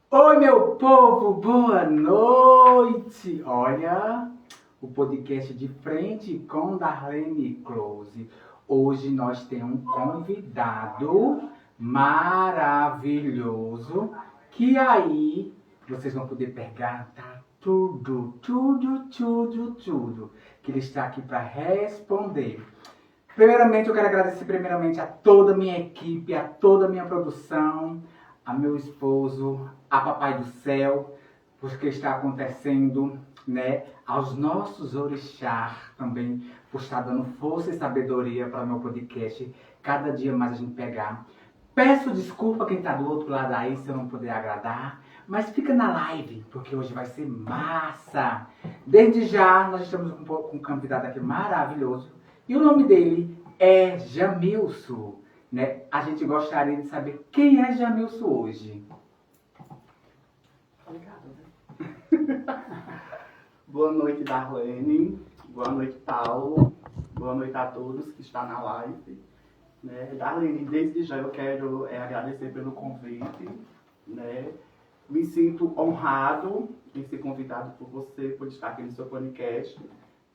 Oi, meu povo, boa noite! Olha, o podcast de frente com Darlene Close. Hoje nós temos um convidado maravilhoso que aí vocês vão poder perguntar tudo que ele está aqui para responder. Primeiramente, eu quero agradecer primeiramente a toda a minha equipe, a toda a minha produção, a meu esposo, a Papai do Céu, porque está acontecendo, né? Aos nossos orixás também, por estar dando força e sabedoria para o meu podcast, cada dia mais a gente pegar. Peço desculpa a quem está do outro lado aí se eu não puder agradar, mas fica na live, porque hoje vai ser massa. Desde já, nós estamos com um convidado aqui maravilhoso, e o nome dele é Jamilson, né? A gente gostaria de saber quem é Jamilson hoje. Obrigado, né? Boa noite, Darlene. Boa noite, Paulo. Boa noite a todos que estão na live. Né? Darlene, desde já eu quero agradecer pelo convite. Né? Me sinto honrado em ser convidado por você, por estar aqui no seu podcast.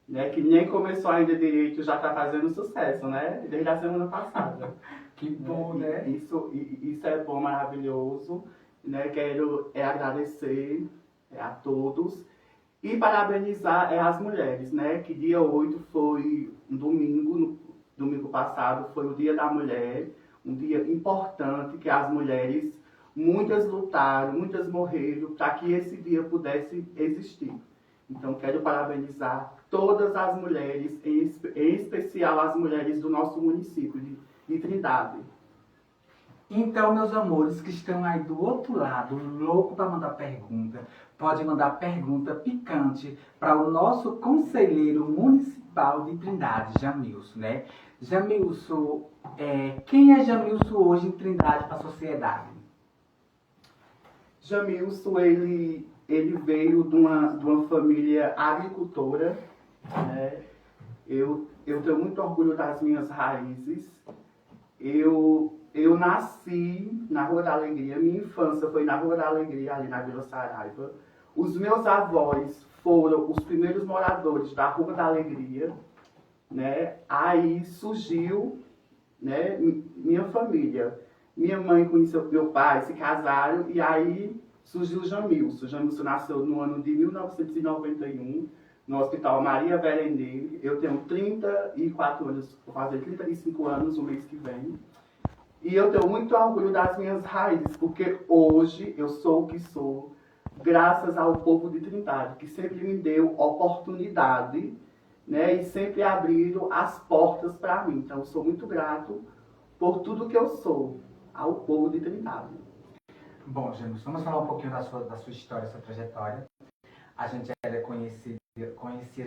Né? Que nem começou ainda direito, já está fazendo sucesso, né? Desde a semana passada. Que bom, né? Isso é bom, maravilhoso. Né? Quero agradecer a todos e parabenizar as mulheres, né? Que dia 8 foi um domingo, no domingo passado foi o Dia da Mulher, um dia importante que as mulheres, muitas lutaram, muitas morreram para que esse dia pudesse existir. Então quero parabenizar todas as mulheres, em especial as mulheres do nosso município de Trindade. Então, meus amores que estão aí do outro lado, louco para mandar pergunta, pode mandar pergunta picante para o nosso conselheiro municipal de Trindade, Jamilson, né? Jamilson, quem é Jamilson hoje em Trindade para a sociedade? Jamilson, ele veio de uma família agricultora, né? Eu tenho muito orgulho das minhas raízes. Eu nasci na Rua da Alegria, minha infância foi na Rua da Alegria, ali na Vila Saraiva. Os meus avós foram os primeiros moradores da Rua da Alegria, né? Aí surgiu, né, minha família. Minha mãe conheceu meu pai, se casaram, e aí surgiu o Jamilson. O Jamilson nasceu no ano de 1991, no Hospital Maria Verendeiro. Eu tenho 34 anos, vou fazer 35 anos no mês que vem. E eu tenho muito orgulho das minhas raízes, porque hoje eu sou o que sou, graças ao povo de Trindade, que sempre me deu oportunidade, né, e sempre abriram as portas para mim. Então eu sou muito grato por tudo que eu sou ao povo de Trindade. Bom, Jamilson, vamos falar um pouquinho da sua história, sua trajetória. A gente conhecia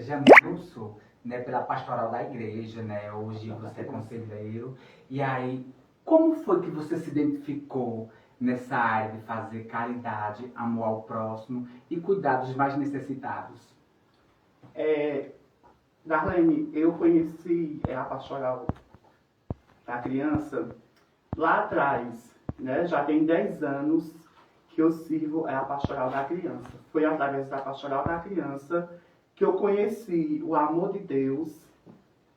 Jamilson, né, pela pastoral da igreja, né? Hoje você é conselheiro. E aí, como foi que você se identificou nessa área de fazer caridade, amor ao próximo e cuidar dos mais necessitados? Darlene, eu conheci a pastoral da criança lá atrás, né? Já tem 10 anos que eu sirvo a pastoral da criança. Foi através da pastoral da criança que eu conheci o amor de Deus,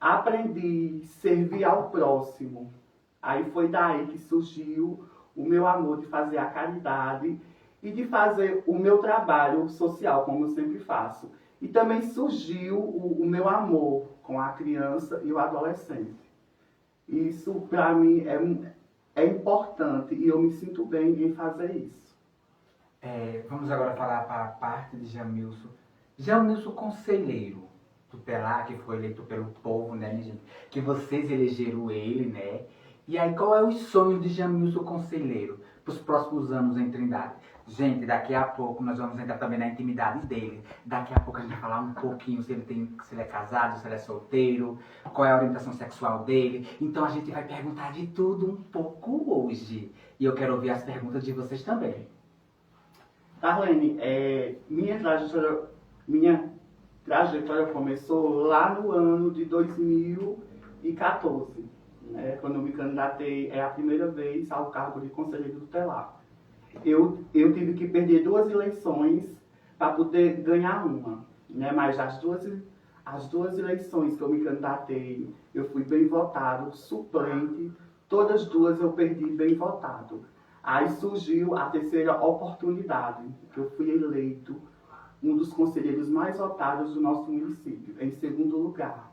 aprendi a servir ao próximo. Aí foi daí que surgiu o meu amor de fazer a caridade e de fazer o meu trabalho social, como eu sempre faço. E também surgiu o meu amor com a criança e o adolescente. Isso, para mim, é importante e eu me sinto bem em fazer isso. Vamos agora falar para a parte de Jamilson. Jamilson conselheiro tutelar, que foi eleito pelo povo, né, gente? Que vocês elegeram ele, né? E aí, qual é o sonho de Jamilson conselheiro para os próximos anos em Trindade? Gente, daqui a pouco nós vamos entrar também na intimidade dele. Daqui a pouco a gente vai falar um pouquinho se ele é casado, se ele é solteiro, qual é a orientação sexual dele. Então a gente vai perguntar de tudo um pouco hoje. E eu quero ouvir as perguntas de vocês também. Darlene, minha trajetória começou lá no ano de 2014. Quando eu me candidatei a primeira vez ao cargo de conselheiro tutelar. eu tive que perder 2 eleições para poder ganhar uma, né? Mas as duas eleições que eu me candidatei, eu fui bem votado, suplente, todas 2 eu perdi bem votado. Aí surgiu a terceira oportunidade, que eu fui eleito um dos conselheiros mais votados do nosso município, em segundo lugar.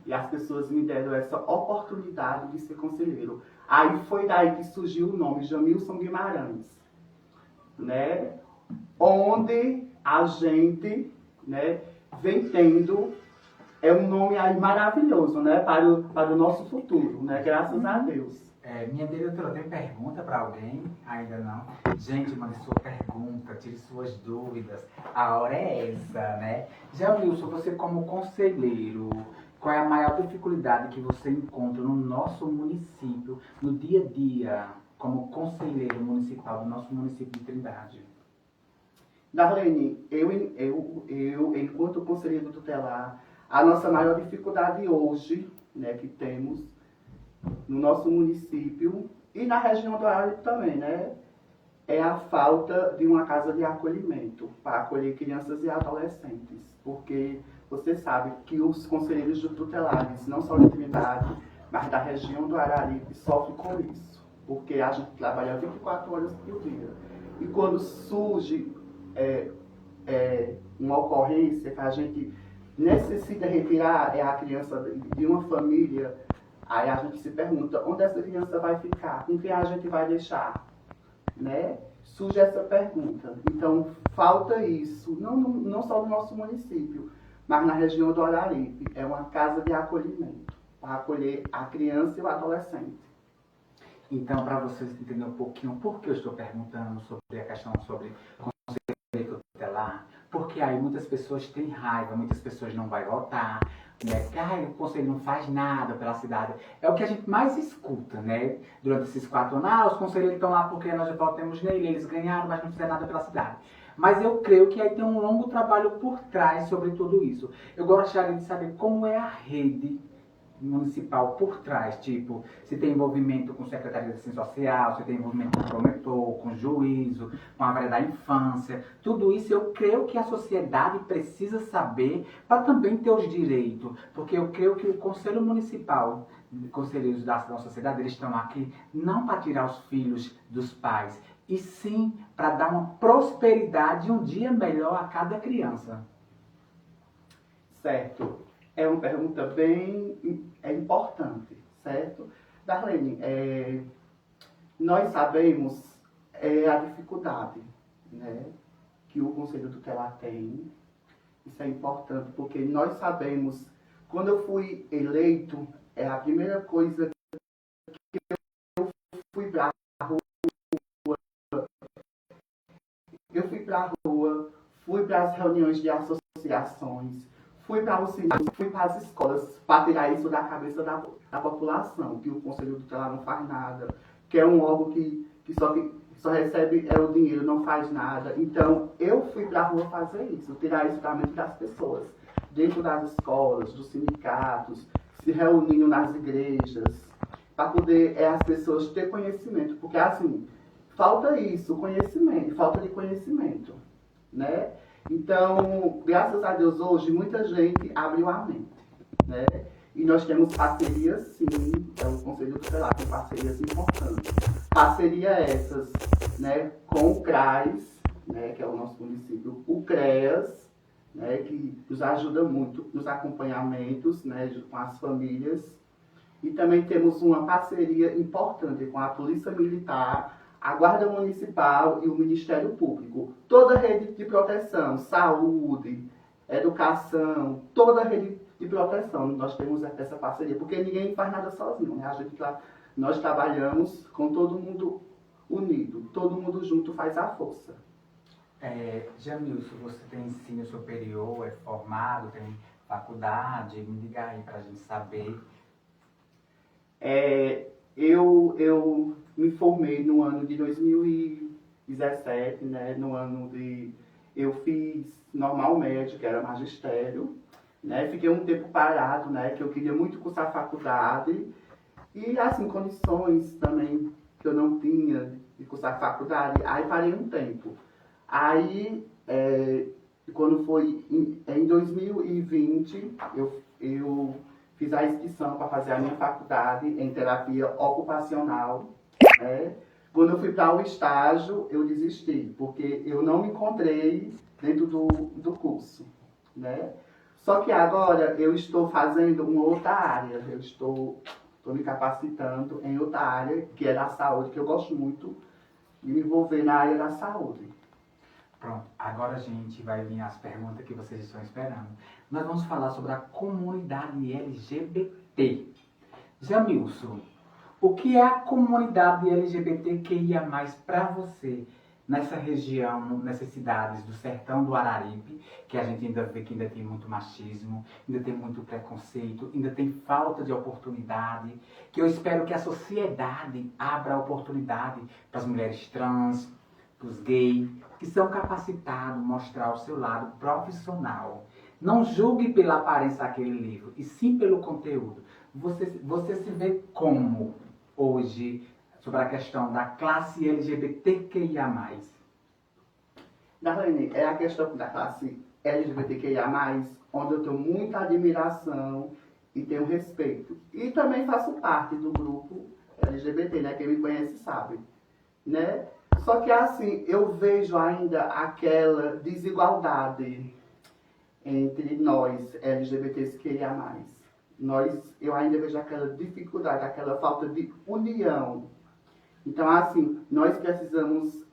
E as pessoas me deram essa oportunidade de ser conselheiro. Aí foi daí que surgiu o nome Jamilson Guimarães, né? Onde a gente, né, vem tendo um nome aí maravilhoso, né, para o nosso futuro, né? Graças a Deus. Minha diretora, tem pergunta para alguém? Ainda não? Gente, mande sua pergunta, tire suas dúvidas. A hora é essa, né? Já, Wilson, você como conselheiro, qual é a maior dificuldade que você encontra no nosso município, no dia a dia, como conselheiro municipal do nosso município de Trindade? Darlene, eu, enquanto conselheiro tutelar, a nossa maior dificuldade hoje, né, que temos no nosso município e na região do Araripe também, né, é a falta de uma casa de acolhimento para acolher crianças e adolescentes. Porque você sabe que os conselheiros tutelares, não só de Trindade, mas da região do Araripe, sofrem com isso. Porque a gente trabalha 24 horas por dia. E quando surge uma ocorrência que a gente necessita retirar a criança de uma família, aí a gente se pergunta onde essa criança vai ficar, com quem a gente vai deixar, né? Surge essa pergunta. Então falta isso, não só no nosso município, mas na região do Araripe. É uma casa de acolhimento para acolher a criança e o adolescente. Então, para vocês entenderem um pouquinho por que eu estou perguntando sobre a questão sobre conselheiro tutelar, porque aí muitas pessoas têm raiva, muitas pessoas não vão votar, né? Que o conselho não faz nada pela cidade. É o que a gente mais escuta, né? Durante esses 4 anos, os conselheiros estão lá porque nós já votamos nele, eles ganharam, mas não fizeram nada pela cidade. Mas eu creio que aí tem um longo trabalho por trás sobre tudo isso. Eu gostaria de saber como é a rede municipal por trás, tipo, se tem envolvimento com Secretaria de Assistência Social, se tem envolvimento com o promotor, com o juízo, com a área da infância, tudo isso eu creio que a sociedade precisa saber para também ter os direitos, porque eu creio que o Conselho Municipal, conselheiros da nossa sociedade, eles estão aqui não para tirar os filhos dos pais, e sim para dar uma prosperidade e um dia melhor a cada criança. Certo. É uma pergunta bem importante, certo? Darlene, nós sabemos a dificuldade, né, que o Conselho Tutelar tem. Isso é importante, porque nós sabemos, quando eu fui eleito, a primeira coisa que eu fui para a rua, fui para as reuniões de associações, fui para os sinais, fui para as escolas, para tirar isso da cabeça da população, que o Conselho Tutelar não faz nada, que é um órgão que só recebe o dinheiro, não faz nada. Então, eu fui para a rua fazer isso, tirar isso da mente das pessoas, dentro das escolas, dos sindicatos, se reunindo nas igrejas, para poder as pessoas ter conhecimento, porque assim, falta isso, conhecimento, falta de conhecimento, né? Então, graças a Deus, hoje, muita gente abriu a mente, né? E nós temos parcerias, sim, o Conselho Tutelar tem parcerias importantes. Parcerias essas, né, com o CRAS, né, que é o nosso município, o CREAS, né, que nos ajuda muito nos acompanhamentos, né, com as famílias. E também temos uma parceria importante com a Polícia Militar, a Guarda Municipal e o Ministério Público. Toda a rede de proteção, saúde, educação, toda a rede de proteção, nós temos essa parceria, porque ninguém faz nada sozinho, né? Nós trabalhamos com todo mundo unido, todo mundo junto faz a força. Jamilson, você tem ensino superior, é formado, tem faculdade? Me diga aí para a gente saber. Eu me formei no ano de 2017, né? Eu fiz normal médio, que era magistério, né? Fiquei um tempo parado, né? Que eu queria muito cursar faculdade. E, assim, condições também que eu não tinha de cursar faculdade, aí parei um tempo. Aí, quando foi em 2020, eu fiz a inscrição para fazer a minha faculdade em terapia ocupacional, né? Quando eu fui para o estágio, eu desisti, porque eu não me encontrei dentro do curso, né? Só que agora eu estou fazendo uma outra área, eu estou me capacitando em outra área, que é da saúde, que eu gosto muito de me envolver na área da saúde. Pronto, agora a gente vai vir as perguntas que vocês estão esperando. Nós vamos falar sobre a comunidade LGBT. Jamilson, o que é a comunidade LGBTQIA+, para você, nessa região, nessas cidades do sertão do Araripe, que a gente ainda vê que ainda tem muito machismo, ainda tem muito preconceito, ainda tem falta de oportunidade, que eu espero que a sociedade abra oportunidade para as mulheres trans, para os gays, que são capacitados, mostrar o seu lado profissional. Não julgue pela aparência daquele livro, e sim pelo conteúdo. Você se vê como hoje sobre a questão da classe LGBTQIA+. Darlene, é a questão da classe LGBTQIA+, onde eu tenho muita admiração e tenho respeito. E também faço parte do grupo LGBT, né? Quem me conhece sabe, né? Só que assim, eu vejo ainda aquela desigualdade entre nós, LGBTQIA+. Eu ainda vejo aquela dificuldade, aquela falta de união. Então, assim, nós precisamos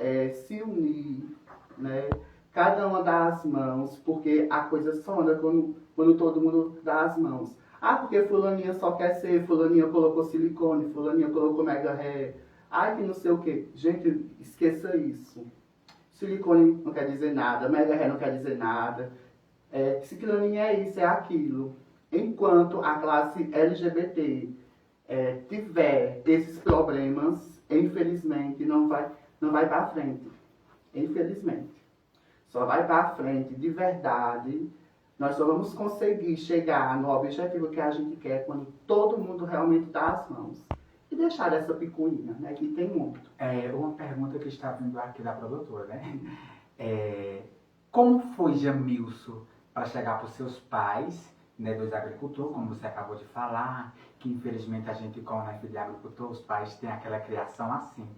se unir, né? Cada uma dá as mãos, porque a coisa só anda quando todo mundo dá as mãos. Ah, porque fulaninha só quer ser, fulaninha colocou silicone, fulaninha colocou mega hair. Ai, que não sei o quê. Gente, esqueça isso. Silicone não quer dizer nada, mega hair não quer dizer nada. Ciclaninha é isso, é aquilo. Enquanto a classe LGBT tiver esses problemas, infelizmente não vai para frente. Infelizmente. Só vai para frente de verdade. Nós só vamos conseguir chegar no objetivo que a gente quer quando todo mundo realmente dá as mãos. E deixar essa picuinha, né? Que tem muito. Uma pergunta que está vindo aqui da produtora, né? Como foi, Jamilson, para chegar para os seus pais, né, dois agricultores, como você acabou de falar, que infelizmente a gente, como é filho de agricultor, os pais têm aquela criação assim.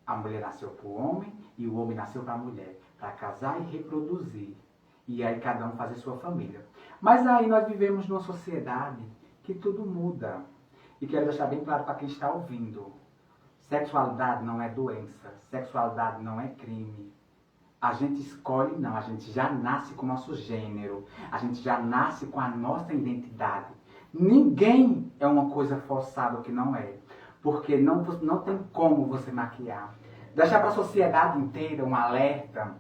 A mulher nasceu para o homem e o homem nasceu para a mulher, para casar e reproduzir. E aí cada um fazer sua família. Mas aí nós vivemos numa sociedade que tudo muda. E quero deixar bem claro para quem está ouvindo. Sexualidade não é doença, sexualidade não é crime. A gente escolhe não, a gente já nasce com o nosso gênero, a gente já nasce com a nossa identidade. Ninguém é uma coisa forçada que não é, porque não tem como você maquiar. Deixar para a sociedade inteira um alerta.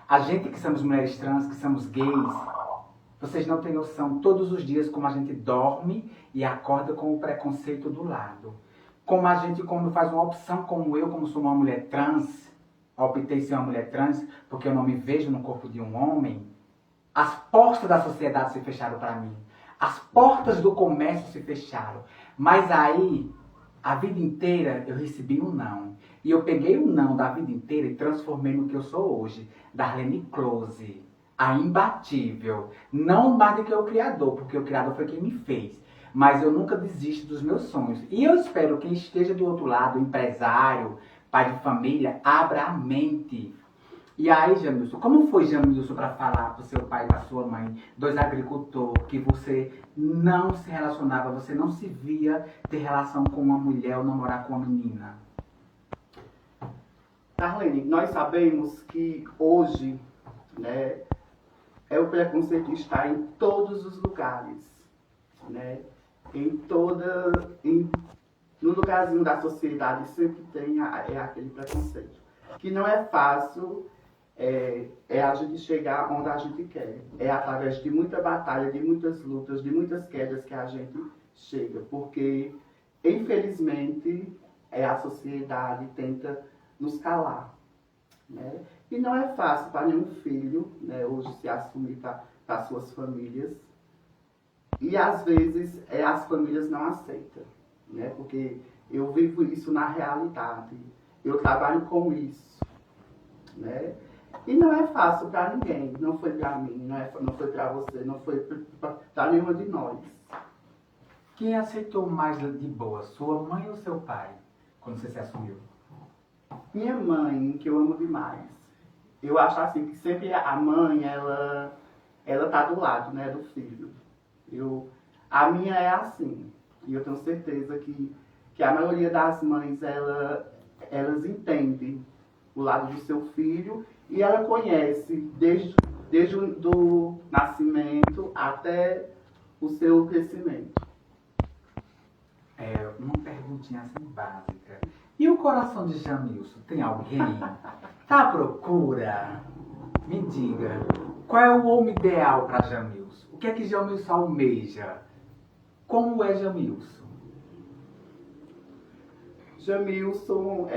A gente que somos mulheres trans, que somos gays, vocês não têm noção todos os dias como a gente dorme e acorda com o preconceito do lado. Como a gente, quando faz uma opção como eu, como sou uma mulher trans, optei ser uma mulher trans porque eu não me vejo no corpo de um homem, as portas da sociedade se fecharam para mim. As portas do comércio se fecharam. Mas aí, a vida inteira, eu recebi um não. E eu peguei o não da vida inteira e transformei no que eu sou hoje. Darlene Close, a imbatível. Não mais do que o Criador, porque o Criador foi quem me fez. Mas eu nunca desisto dos meus sonhos. E eu espero que quem esteja do outro lado, empresário, pai de família, abra a mente. E aí, Jamilson, como foi, Jamilson, para falar para o seu pai e para sua mãe, dois agricultores, que você não se relacionava, você não se via ter relação com uma mulher ou namorar com uma menina? Darlene, nós sabemos que hoje, né, o preconceito está em todos os lugares, né? No lugarzinho da sociedade sempre tem aquele preconceito. Que não é fácil a gente chegar onde a gente quer. É através de muita batalha, de muitas lutas, de muitas quedas que a gente chega. Porque, infelizmente, a sociedade tenta nos calar, né? E não é fácil para nenhum filho, né, hoje se assumir para suas famílias. E às vezes as famílias não aceitam, né? Porque eu vivo isso na realidade. eu trabalho com isso, né? E não é fácil para ninguém, não foi para mim, não foi para você, não foi para nenhuma de nós. Quem aceitou mais de boa, sua mãe ou seu pai, quando você se assumiu? Minha mãe, que eu amo demais. Eu acho assim que sempre a mãe, ela tá do lado, né, do filho. A minha é assim, e eu tenho certeza que a maioria das mães, elas entendem o lado do seu filho e ela conhece desde o do nascimento até o seu crescimento. Uma perguntinha assim básica. E o coração de Jamilson? Tem alguém? Tá à procura? Me diga, qual é o homem ideal para Jamilson? O que é que Jamilson almeja? Como é Jamilson? Jamilson,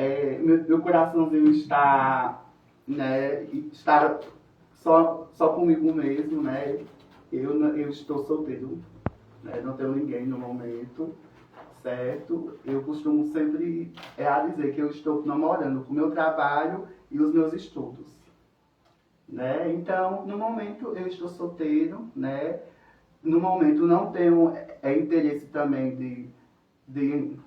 meu coraçãozinho está, né, está só comigo mesmo, né? Eu estou solteiro, né? Não tenho ninguém no momento, certo? Eu costumo sempre dizer que eu estou namorando com o meu trabalho e os meus estudos, né? Então, no momento eu estou solteiro, né? No momento não tenho interesse também de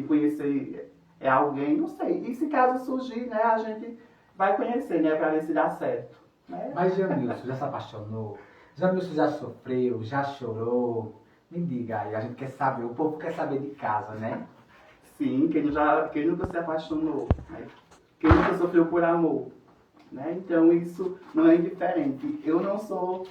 conhecer alguém, não sei. E se caso surgir, né, a gente vai conhecer, né, para ver se dá certo. Né? Mas Jamilson já se apaixonou? Jamilson já sofreu? Já chorou? Me diga aí, a gente quer saber, o povo quer saber de casa, né? Sim, quem nunca se apaixonou, né? Quem nunca sofreu por amor. Né? Então isso não é indiferente. Eu não sou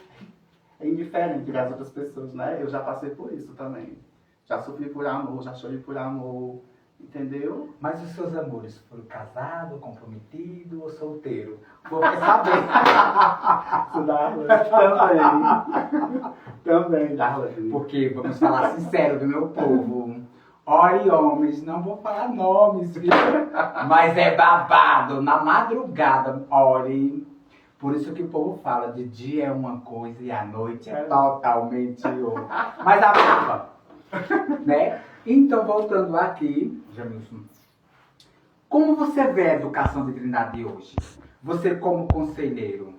indiferente das outras pessoas, né? Eu já passei por isso também. Já sofri por amor, já chorei por amor, entendeu? Mas os seus amores foram casado, comprometido ou solteiro? Vou quer saber. Isso dá também. Também dá. Porque, vamos falar sincero do meu povo. Olha, homens, não vou falar nomes, viu? Mas é babado. Na madrugada, olhem. Por isso que o povo fala, de dia é uma coisa e à noite é totalmente outra. Mas a baba, né? Então, voltando aqui, Jamilson, como você vê a educação de Trindade hoje? Você como conselheiro,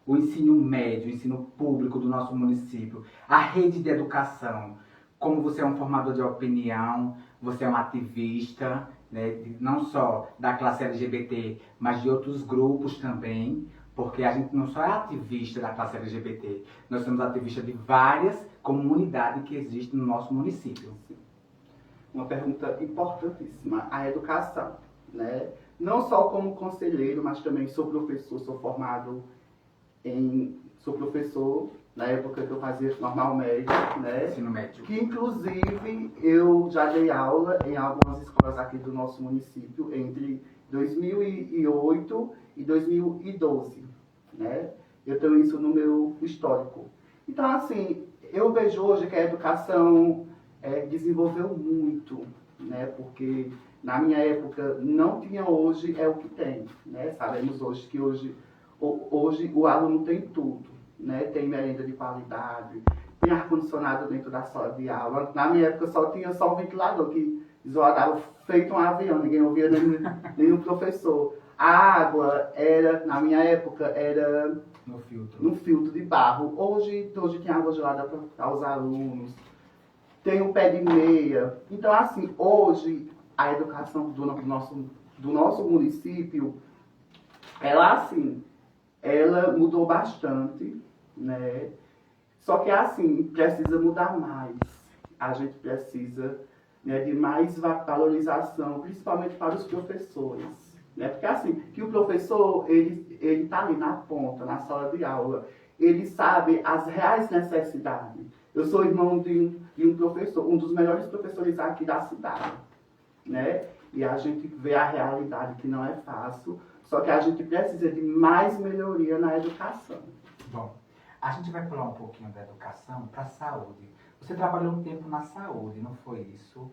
o ensino médio, o ensino público do nosso município, a rede de educação, como você é um formador de opinião, você é um ativista, né, não só da classe LGBT, mas de outros grupos também, porque a gente não só é ativista da classe LGBT, nós somos ativistas de várias comunidades que existem no nosso município. Uma pergunta importantíssima, a educação, né? Não só como conselheiro, mas também sou professor, sou formado sou professor na época que eu fazia normal médio, né? Ensino médio. Que inclusive eu já dei aula em algumas escolas aqui do nosso município entre 2008 e 2012, né? Eu tenho isso no meu histórico. Então, assim, eu vejo hoje que a educação desenvolveu muito, né? Porque na minha época não tinha, hoje é o que tem, né? Sabemos hoje que hoje o aluno tem tudo, né? Tem merenda de qualidade, tem ar-condicionado dentro da sala de aula. Na minha época tinha só um ventilador que isolava feito um avião, ninguém ouvia nenhum professor. A água na minha época, era no filtro de barro. Hoje tem água gelada para os alunos, tem o pé de meia. Então, assim, hoje a educação do nosso município, ela mudou bastante, né? Só que assim, precisa mudar mais. A gente precisa, né, de mais valorização, principalmente para os professores, né? Porque assim, que o professor, ele tá ali na ponta, na sala de aula, ele sabe as reais necessidades. Eu sou irmão de um professor, um dos melhores professores aqui da cidade, né? E a gente vê a realidade que não é fácil. Só que a gente precisa de mais melhoria na educação. Bom, a gente vai pular um pouquinho da educação para a saúde. Você trabalhou um tempo na saúde, não foi isso?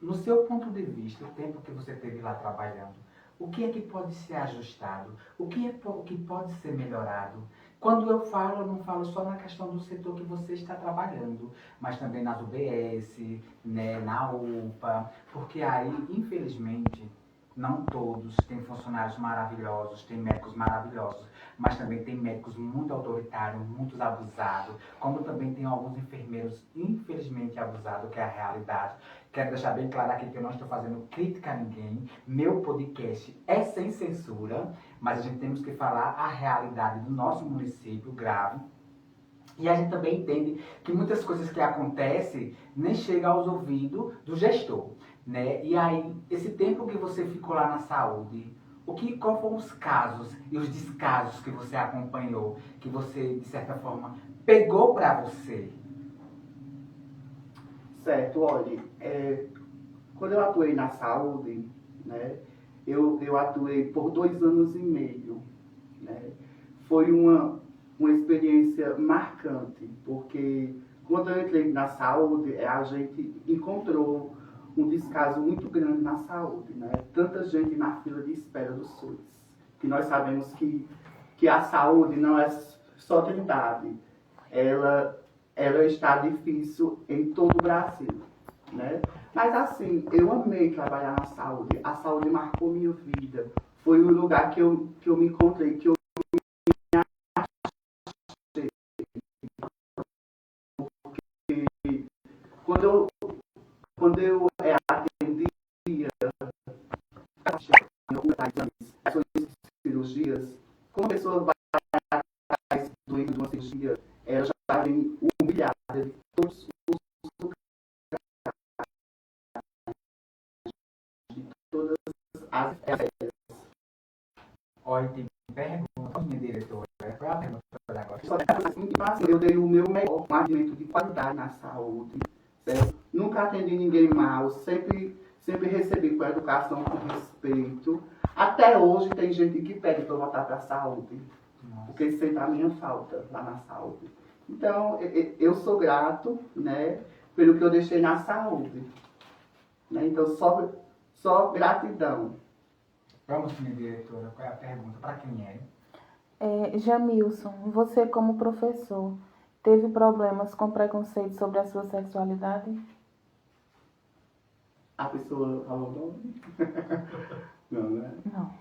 No seu ponto de vista, o tempo que você teve lá trabalhando, o que é que pode ser ajustado? O que pode ser melhorado? Quando eu não falo só na questão do setor que você está trabalhando, mas também nas UBS, né, na UPA, porque aí, infelizmente, não todos têm funcionários maravilhosos, têm médicos maravilhosos, mas também tem médicos muito autoritários, muito abusados, como também tem alguns enfermeiros infelizmente abusados, que é a realidade. Quero deixar bem claro aqui que eu não estou fazendo crítica a ninguém, meu podcast é sem censura, mas a gente temos que falar a realidade do nosso município grave. E a gente também entende que muitas coisas que acontecem nem chegam aos ouvidos do gestor, né? E aí, esse tempo que você ficou lá na saúde, qual foram os casos e os descasos que você acompanhou, que você, de certa forma, pegou para você? Certo, olha, quando eu atuei na saúde, né, eu atuei por 2 anos e meio, né? Foi uma experiência marcante, porque quando eu entrei na saúde, a gente encontrou um descaso muito grande na saúde, né? Tanta gente na fila de espera do SUS, que nós sabemos que a saúde não é só Trindade, ela está difícil em todo o Brasil, né? Mas assim, eu amei trabalhar na saúde, a saúde marcou minha vida, foi o lugar que eu me encontrei, que eu quando eu atendia as cirurgias, como a pessoa vai doente de uma cirurgia, ela já vem humilhada de todos todas as Olha, tem pergunta, minha diretora. Qual é a pergunta agora? assim, eu dei o meu melhor, um atendimento de qualidade na saúde, certo? Nunca atendi ninguém mal, sempre recebi com educação, com respeito. Até hoje tem gente que pede para eu voltar para a saúde, porque sente a minha falta lá na saúde. Então, eu sou grato, né, pelo que eu deixei na saúde. Né? Então, só gratidão. Vamos, minha diretora, qual é a pergunta? Para quem é? Jamilson, você como professor, teve problemas com preconceito sobre a sua sexualidade? A pessoa falou o nome? Não, né? Não.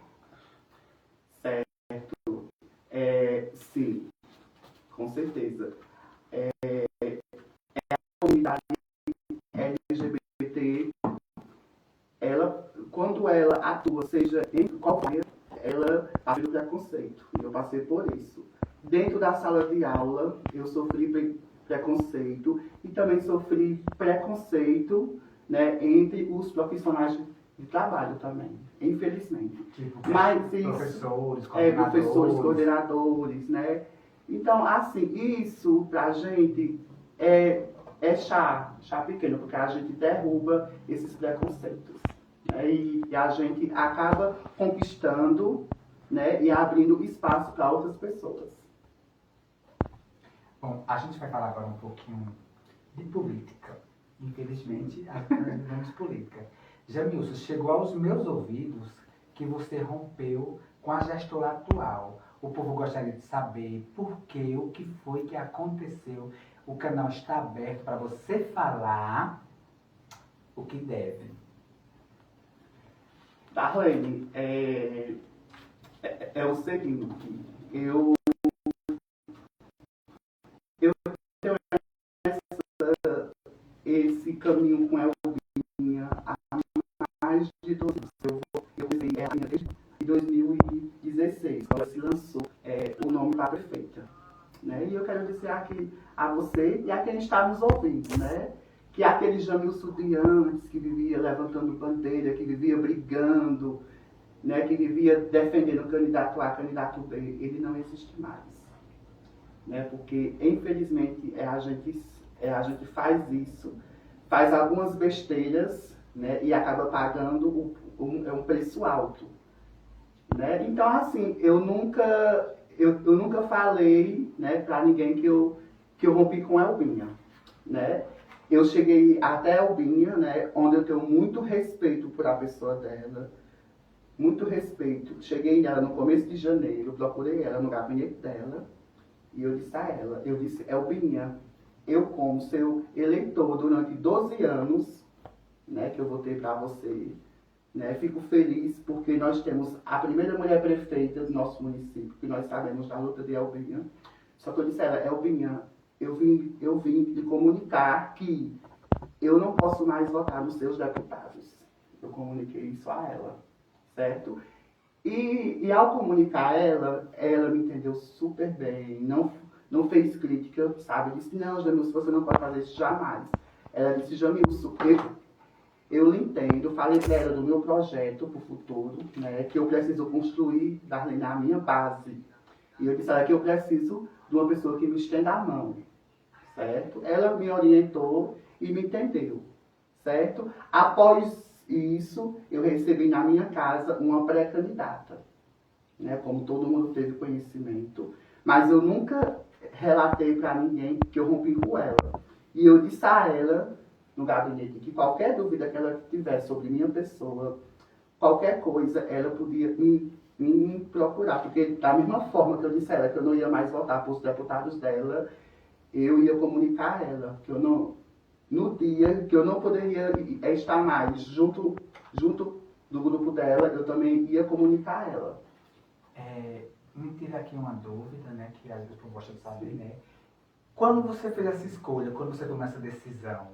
Certo. Sim, com certeza. A comunidade LGBT, quando ela atua, seja em qualquer, ela passa pelo preconceito. E eu passei por isso. Dentro da sala de aula, eu sofri preconceito e também sofri preconceito, né, entre os profissionais de trabalho também, infelizmente. Tipo, Mas professores, coordenadores, né? Então, assim, isso pra gente é chá pequeno, porque a gente derruba esses preconceitos. Né? E a gente acaba conquistando, né, e abrindo espaço para outras pessoas. Bom, a gente vai falar agora um pouquinho de política. Infelizmente, nós vamos de política. Jamilson, chegou aos meus ouvidos que você rompeu com a gestora atual. O povo gostaria de saber por quê, o que foi que aconteceu. O canal está aberto para você falar o que deve. Darlene, é o seguinte, eu tenho esse caminho com a Elvinha há mais de 2 anos. Eu usei ela desde 2016, quando ela se lançou o nome para a prefeita. Né? E eu quero dizer aqui a você e a quem está nos ouvindo, né, que aquele Jamilson de antes, que vivia levantando bandeira, que vivia brigando, né, que vivia defendendo o candidato A, candidato B, ele não existe mais. Né, porque, infelizmente, a gente faz isso, faz algumas besteiras, né, e acaba pagando um preço alto. Né? Então, assim, eu nunca falei, né, para ninguém que eu rompi com a Elvinha. Né? Eu cheguei até a Elvinha, né, onde eu tenho muito respeito por a pessoa dela, muito respeito. Cheguei nela no começo de janeiro, procurei ela no gabinete dela, E eu disse a ela, eu disse, Elbinha, eu como seu eleitor durante 12 anos, né, que eu votei para você, né, fico feliz porque nós temos a primeira mulher prefeita do nosso município, que nós sabemos da luta de Elbinha. Só que eu disse a ela, Elbinha, eu vim lhe comunicar que eu não posso mais votar nos seus deputados. Eu comuniquei isso a ela, certo? E ao comunicar a ela, ela me entendeu super bem, não fez crítica, sabe? Disse, não, Jamilson, você não pode fazer isso jamais. Ela disse, Jamilson, eu lhe entendo, falei para ela do meu projeto para o futuro, né, que eu preciso construir, Darlene, a minha base. E eu disse a ela que eu preciso de uma pessoa que me estenda a mão, certo? Ela me orientou e me entendeu, certo? Após isso, eu recebi na minha casa uma pré-candidata, né, como todo mundo teve conhecimento, mas eu nunca relatei para ninguém que eu rompi com ela. E eu disse a ela, no gabinete, que qualquer dúvida que ela tivesse sobre minha pessoa, qualquer coisa, ela podia me procurar, porque da mesma forma que eu disse a ela que eu não ia mais votar para os deputados dela, eu ia comunicar a ela que eu não, no dia que eu não poderia estar mais junto do grupo dela, eu também ia comunicar a ela. Me tira aqui uma dúvida, né, que às vezes eu gosto de saber, né? Quando você fez essa escolha, quando você tomou essa decisão,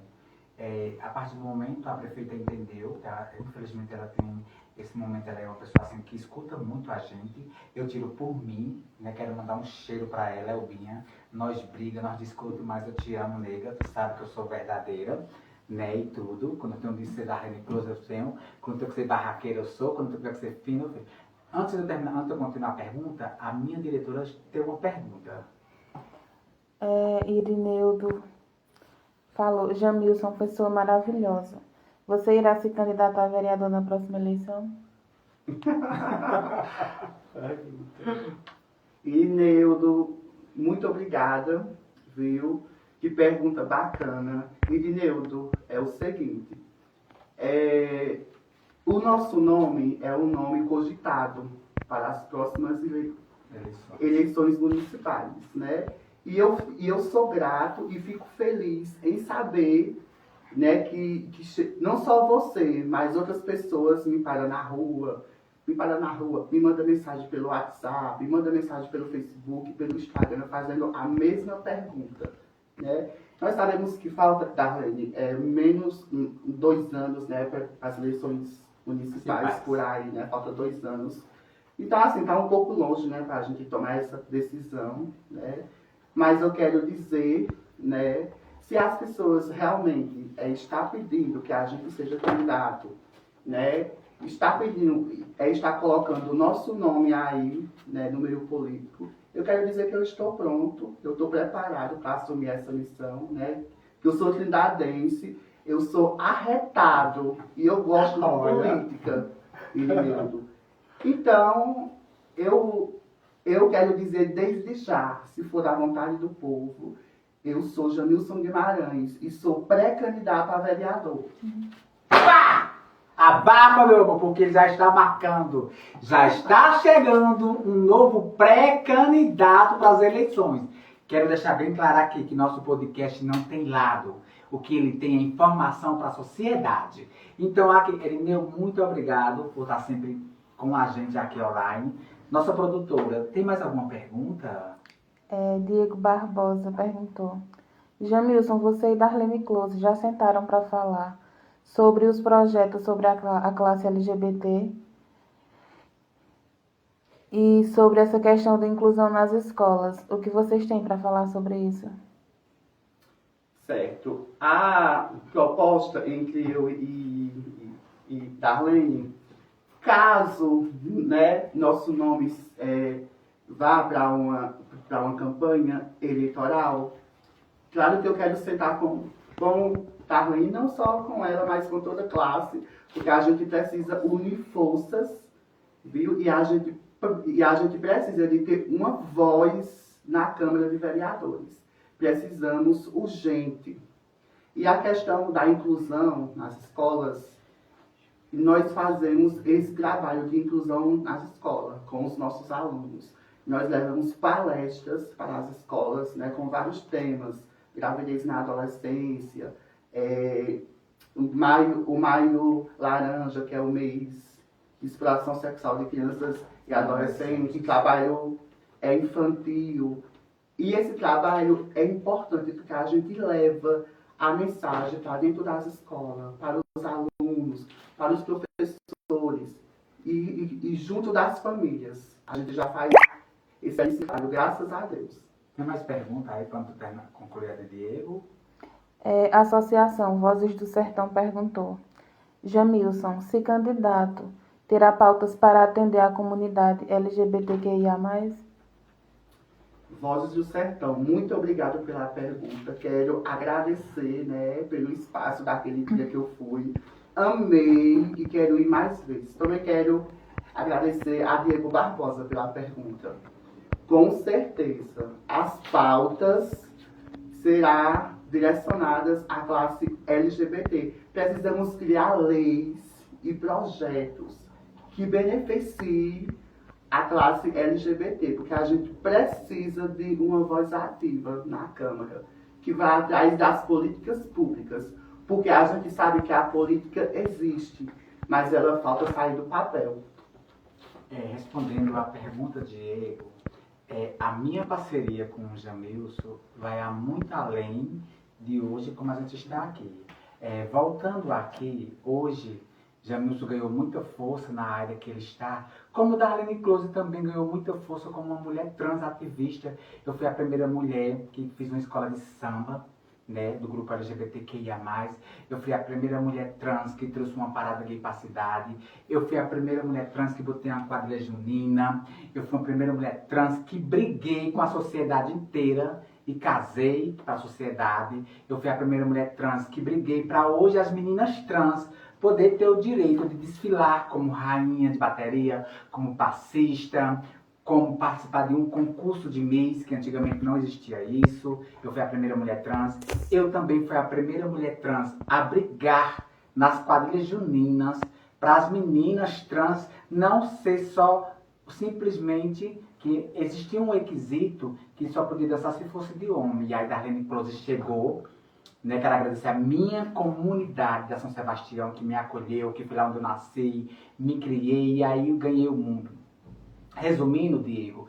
a partir do momento a prefeita entendeu, tá? Infelizmente ela tem, esse momento ela é uma pessoa assim que escuta muito a gente, eu tiro por mim, né, quero mandar um cheiro pra ela, Elbinha, nós briga, nós discutimos, mas eu te amo, nega, tu sabe que eu sou verdadeira, né, e tudo, quando eu tenho de ser da Rene Close eu tenho, quando eu tenho que ser barraqueira eu sou, quando eu tenho que ser fino eu tenho. Antes de eu continuar a pergunta, a minha diretora tem uma pergunta. Irineudo falou, Jamilson, pessoa maravilhosa. Você irá se candidatar a vereador na próxima eleição? Irineudo, muito obrigada, viu? Que pergunta bacana. Irineudo, é o seguinte, o nosso nome é um nome cogitado para as próximas eleições municipais, né? E eu sou grato e fico feliz em saber, né, que não só você, mas outras pessoas me param na rua, me mandam mensagem pelo WhatsApp, me mandam mensagem pelo Facebook, pelo Instagram, fazendo a mesma pergunta, né? Nós sabemos que falta, Darlene, menos 2 anos, né, para as eleições municipais por aí, né? Falta 2 anos. Então, assim, está um pouco longe, né, para a gente tomar essa decisão, né? Mas eu quero dizer, né, se as pessoas realmente estão pedindo que a gente seja candidato, né, está colocando o nosso nome aí, né, no meio político, eu quero dizer que eu estou pronto, eu estou preparado para assumir essa missão, né, que eu sou trindadense, eu sou arretado e eu gosto de política, Irineudo. Então, eu quero dizer desde já, se for da vontade do povo, eu sou Jamilson Guimarães e sou pré-candidato a vereador. Pá! Abafa, meu amor, porque ele já está marcando. Já está chegando um novo pré-candidato para as eleições. Quero deixar bem claro aqui que nosso podcast não tem lado. O que ele tem é informação para a sociedade. Então, aqui, Irineu, muito obrigado por estar sempre com a gente aqui online. Nossa produtora, tem mais alguma pergunta? Diego Barbosa perguntou. Jamilson, você e Darlene Close já sentaram para falar sobre os projetos sobre a classe LGBT e sobre essa questão da inclusão nas escolas. O que vocês têm para falar sobre isso? Certo. A proposta entre eu e Darlene, caso, né, nosso nome vá para uma campanha eleitoral, claro que eu quero sentar com Darlene, não só com ela, mas com toda a classe, porque a gente precisa unir forças, viu? E a gente precisa de ter uma voz na Câmara de Vereadores. Precisamos urgente. E a questão da inclusão nas escolas, nós fazemos esse trabalho de inclusão nas escolas, com os nossos alunos. nós levamos palestras para as escolas, né, com vários temas, gravidez na adolescência, o maio laranja, que é o mês de exploração sexual de crianças e adolescentes, trabalho infantil. E esse trabalho é importante porque a gente leva a mensagem para dentro das escolas, para os alunos, para os professores e junto das famílias. A gente já faz esse trabalho, graças a Deus. Tem mais pergunta aí para concluir a de Diego? A Associação Vozes do Sertão perguntou: Jamilson, se candidato, terá pautas para atender a comunidade LGBTQIA+. Vozes do Sertão, muito obrigado pela pergunta. Quero agradecer, né, pelo espaço daquele dia que eu fui. Amei e quero ir mais vezes. Também quero agradecer a Diego Barbosa pela pergunta. Com certeza, as pautas serão direcionadas à classe LGBT. Precisamos criar leis e projetos que beneficiem a classe LGBT, porque a gente precisa de uma voz ativa na Câmara, que vai atrás das políticas públicas, porque a gente sabe que a política existe, mas ela falta sair do papel. Respondendo à pergunta de Diego, a minha parceria com o Jamilson vai a muito além de hoje, como a gente está aqui. Voltando aqui, hoje, Jamilson ganhou muita força na área que ele está, como Darlene Close também ganhou muita força como uma mulher trans ativista. Eu fui a primeira mulher que fiz uma escola de samba, né, do grupo LGBTQIA+. Eu fui a primeira mulher trans que trouxe uma parada gay para a cidade. Eu fui a primeira mulher trans que botei uma quadrilha junina. Eu fui a primeira mulher trans que briguei com a sociedade inteira e casei para a sociedade. Eu fui a primeira mulher trans que briguei para hoje as meninas trans poder ter o direito de desfilar como rainha de bateria, como passista, como participar de um concurso de Miss, que antigamente não existia isso. Eu fui a primeira mulher trans. Eu também fui a primeira mulher trans a brigar nas quadrilhas juninas para as meninas trans não ser só simplesmente que existia um requisito que só podia dançar se fosse de homem. E aí Darlene Close chegou, né, quero agradecer a minha comunidade da São Sebastião, que me acolheu, que foi lá onde eu nasci, me criei e aí eu ganhei o mundo. Resumindo, Diego,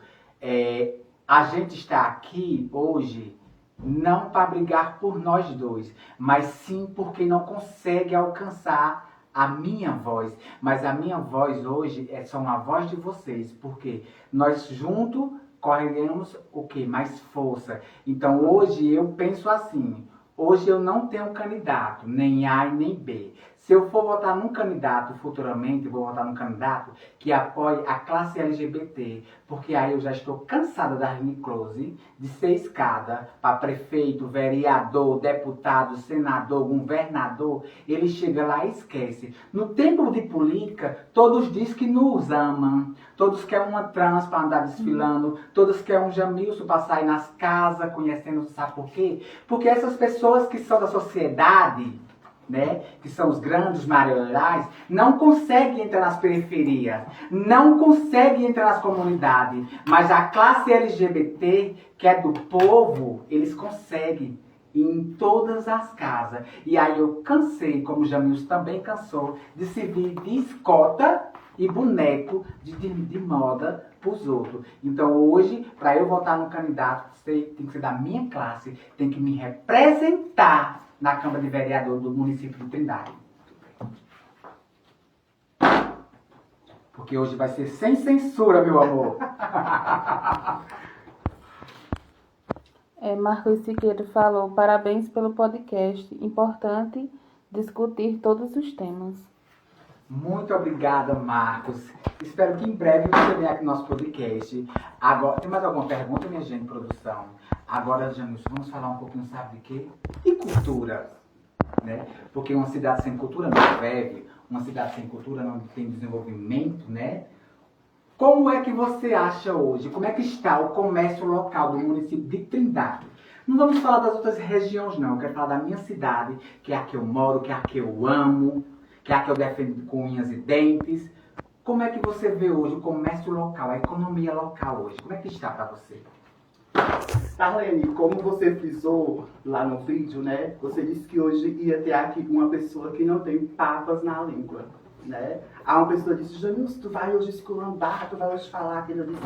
a gente está aqui hoje não para brigar por nós dois, mas sim porque não consegue alcançar a minha voz. Mas a minha voz hoje é só uma voz de vocês, porque nós juntos correremos o quê? Mais força. Então hoje eu penso assim, hoje eu não tenho candidato, nem A e nem B. Se eu for votar num candidato futuramente, eu vou votar num candidato que apoie a classe LGBT, porque aí eu já estou cansada da Darlene Close de ser escada para prefeito, vereador, deputado, senador, governador. Ele chega lá e esquece. No tempo de política, todos dizem que nos amam, todos querem uma trans para andar desfilando, todos querem um Jamilson para sair nas casas, conhecendo, sabe por quê? Porque essas pessoas que são da sociedade, né, que são os grandes maiorais, não conseguem entrar nas periferias, não conseguem entrar nas comunidades, mas a classe LGBT, que é do povo, eles conseguem ir em todas as casas. E aí eu cansei, como o Jamilson também cansou, de servir de escota e boneco de moda para os outros. Então hoje, para eu votar no candidato, tem que ser da minha classe, tem que me representar na Câmara de Vereador do município de Trindade. Porque hoje vai ser sem censura, meu amor. Marcos Siqueira falou: parabéns pelo podcast. Importante discutir todos os temas. Muito obrigada, Marcos. Espero que em breve você venha aqui no nosso podcast. Agora, tem mais alguma pergunta, minha gente, produção? Agora, Jamilson, vamos falar um pouquinho, sabe de quê? De cultura, né? Porque uma cidade sem cultura não vive, uma cidade sem cultura não tem desenvolvimento, né? Como é que você acha hoje, como é que está o comércio local do município de Trindade? Não vamos falar das outras regiões, não. Eu quero falar da minha cidade, que é a que eu moro, que é a que eu amo, que é a que eu defendo com unhas e dentes. Como é que você vê hoje o comércio local, a economia local hoje? Como é que está para você? Darlene, como você frisou lá no vídeo, né? Você disse que hoje ia ter aqui uma pessoa que não tem papas na língua, né? Há uma pessoa que disse, Janilson, tu vai hoje esculambar, tu vai hoje falar aquilo ali.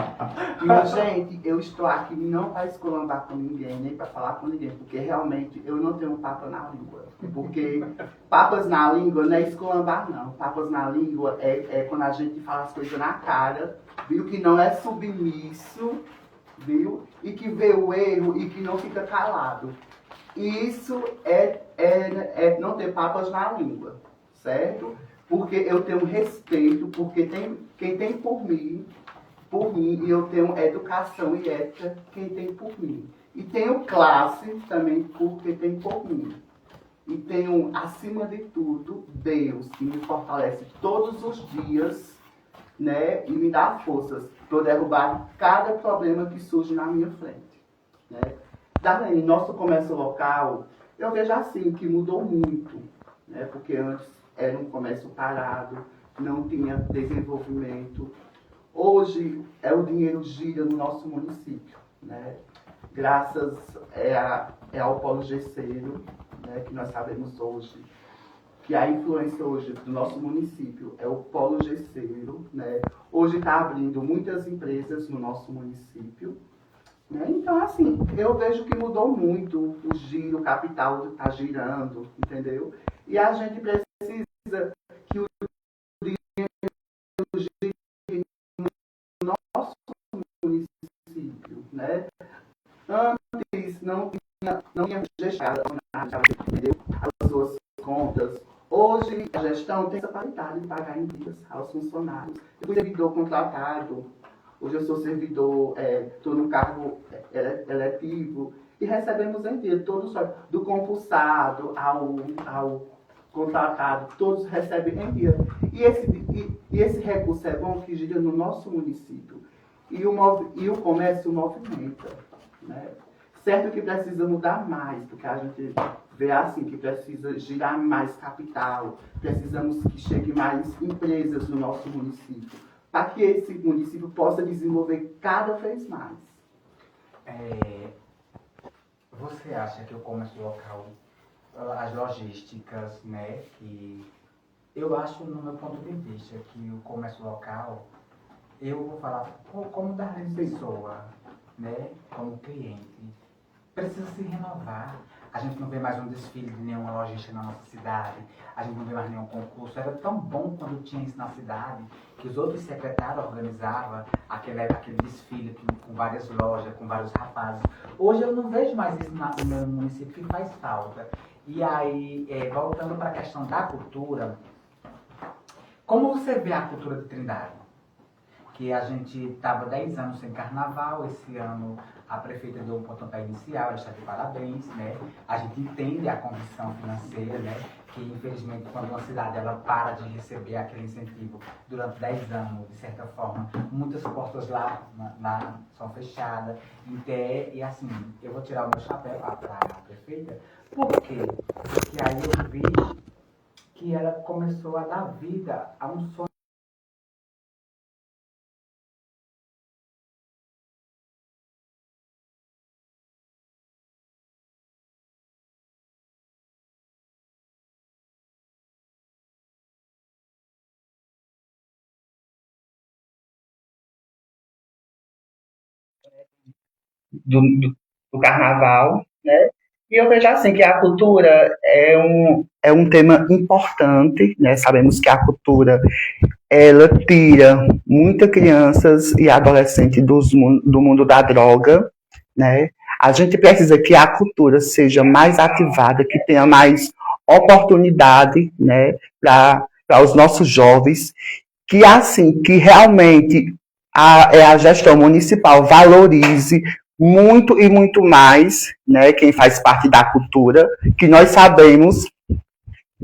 Minha gente, eu estou aqui não para esculambar com ninguém, nem para falar com ninguém, porque realmente eu não tenho papa na língua. Porque papas na língua não é esculambar, não. Papas na língua é quando a gente fala as coisas na cara, viu? Que não é submisso, viu? E que vê o erro e que não fica calado. Isso é não ter papas na língua, certo? Porque eu tenho respeito, porque quem tem por mim, e eu tenho educação e ética, quem tem por mim. E tenho classe também, porque tem por mim. E tenho, acima de tudo, Deus, que me fortalece todos os dias, né, e me dá forças para derrubar cada problema que surge na minha frente. Né? Darlene, nosso comércio local, eu vejo assim, que mudou muito, né, porque antes era um comércio parado, não tinha desenvolvimento. Hoje, o dinheiro gira no nosso município, né? Graças ao Polo Gesseiro, né, que nós sabemos hoje, que a influência hoje do nosso município é o Polo Gesseiro, né? Hoje está abrindo muitas empresas no nosso município, né? Então, assim, eu vejo que mudou muito o giro, o capital está girando, entendeu? E a gente precisa que o dinheiro gire no nosso município, né? Antes não tinha gestão, entendeu? As suas contas. Hoje a gestão tem essa qualidade de pagar em dias aos funcionários. Eu fui servidor contratado, hoje eu sou servidor, estou no cargo eletivo, e recebemos em dia todos, do compulsado ao contratado, todos recebem em dia. E esse recurso é bom que gira no nosso município. E o comércio movimenta, né? Certo que precisa mudar mais, porque a gente vê assim que precisa girar mais capital, precisamos que chegue mais empresas no nosso município, para que esse município possa desenvolver cada vez mais. Você acha que o comércio local, as logísticas, né, que eu acho, no meu ponto de vista, que o comércio local, eu vou falar como da pessoa, né, como cliente, precisa se renovar. A gente não vê mais um desfile de nenhuma lojista na nossa cidade, a gente não vê mais nenhum concurso. Era tão bom quando tinha isso na cidade, que os outros secretários organizavam aquele desfile com várias lojas, com vários rapazes. Hoje eu não vejo mais isso no meu município, que faz falta. E aí, voltando para a questão da cultura, como você vê a cultura de Trindade? Que a gente estava 10 anos sem carnaval, esse ano a prefeita deu um pontapé inicial, ela está de parabéns, né? A gente entende a condição financeira, né? Que infelizmente quando uma cidade ela para de receber aquele incentivo durante 10 anos, de certa forma, muitas portas lá são fechadas. E assim, eu vou tirar o meu chapéu para a prefeita, por quê? Porque aí eu vi que ela começou a dar vida a um sonho do carnaval, né? E eu vejo assim que a cultura é um tema importante, né? Sabemos que a cultura ela tira muitas crianças e adolescentes do mundo da droga, né? A gente precisa que a cultura seja mais ativada, que tenha mais oportunidade, né, para os nossos jovens, que assim, que realmente a gestão municipal valorize muito e muito mais, né, quem faz parte da cultura, que nós sabemos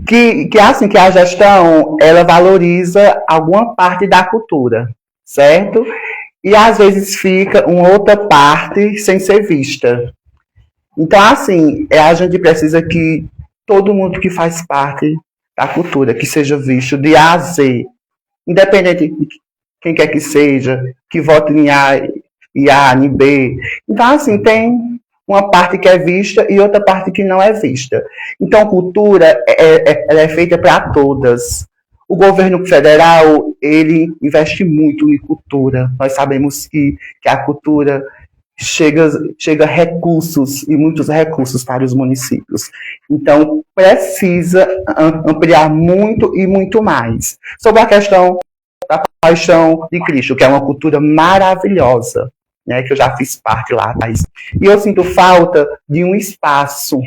que assim, que a gestão, ela valoriza alguma parte da cultura, certo? E às vezes fica uma outra parte sem ser vista. Então, assim, a gente precisa que todo mundo que faz parte da cultura, que seja visto de A a Z, independente de quem quer que seja, que vote em A, em B. Então, assim, tem uma parte que é vista e outra parte que não é vista. Então, cultura ela é feita para todas. O governo federal, ele investe muito em cultura. Nós sabemos que a cultura chega recursos, e muitos recursos para os municípios. Então, precisa ampliar muito e muito mais. Sobre a questão da Paixão de Cristo, que é uma cultura maravilhosa, né, que eu já fiz parte lá, mas e eu sinto falta de um espaço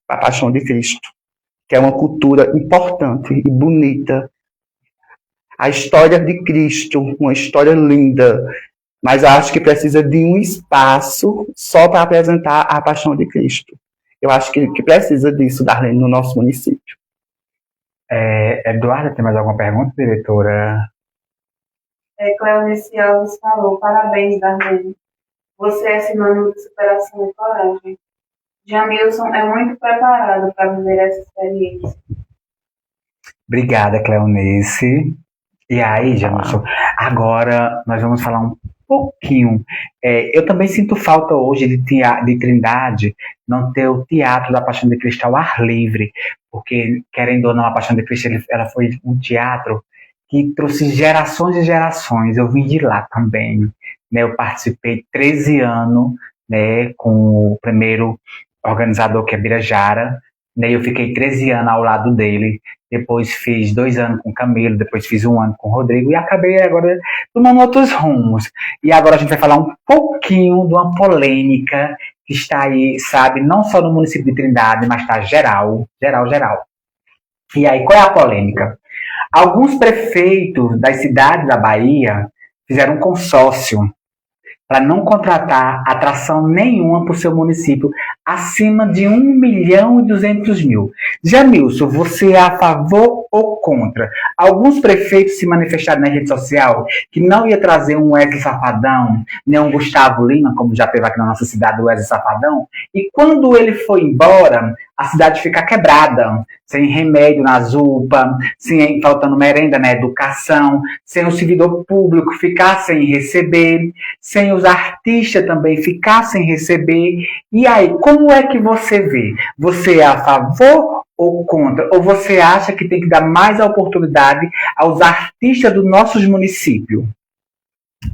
para a Paixão de Cristo, que é uma cultura importante e bonita. A história de Cristo, uma história linda, mas eu acho que precisa de um espaço só para apresentar a Paixão de Cristo. Eu acho que precisa disso, Darlene, no nosso município. Eduarda, tem mais alguma pergunta, diretora? Cleonice Alves falou: parabéns, Darlene. Você é sinônimo de superação e coragem. Jamilson é muito preparado para viver essa experiência. Obrigada, Cleonice. E aí, Jamilson, agora nós vamos falar um pouquinho. Eu também sinto falta hoje de Trindade não ter o Teatro da Paixão de Cristo ao ar livre, porque, querendo ou não, a Paixão de Cristo ela foi um teatro que trouxe gerações e gerações. Eu vim de lá também, né? Eu participei 13 anos, né, com o primeiro organizador, que é Birajara, né? Eu fiquei 13 anos ao lado dele. Depois fiz 2 anos com o Camilo, depois fiz 1 ano com o Rodrigo, e acabei agora tomando outros rumos. E agora a gente vai falar um pouquinho de uma polêmica que está aí, sabe, não só no município de Trindade, mas está geral. E aí, qual é a polêmica? Alguns prefeitos das cidades da Bahia fizeram um consórcio para não contratar atração nenhuma para o seu município acima de 1.200.000. Jamilson, você é a favor ou contra? Alguns prefeitos se manifestaram na rede social que não ia trazer um Wesley Safadão, nem um Gustavo Lima, como já teve aqui na nossa cidade o Wesley Safadão, e quando ele foi embora, a cidade fica quebrada, sem remédio nas UPA, sem faltando merenda na educação, sem o servidor público ficar sem receber, sem os artistas também ficar sem receber. E aí, como é que você vê? Você é a favor ou contra? Ou você acha que tem que dar mais oportunidade aos artistas dos nossos municípios?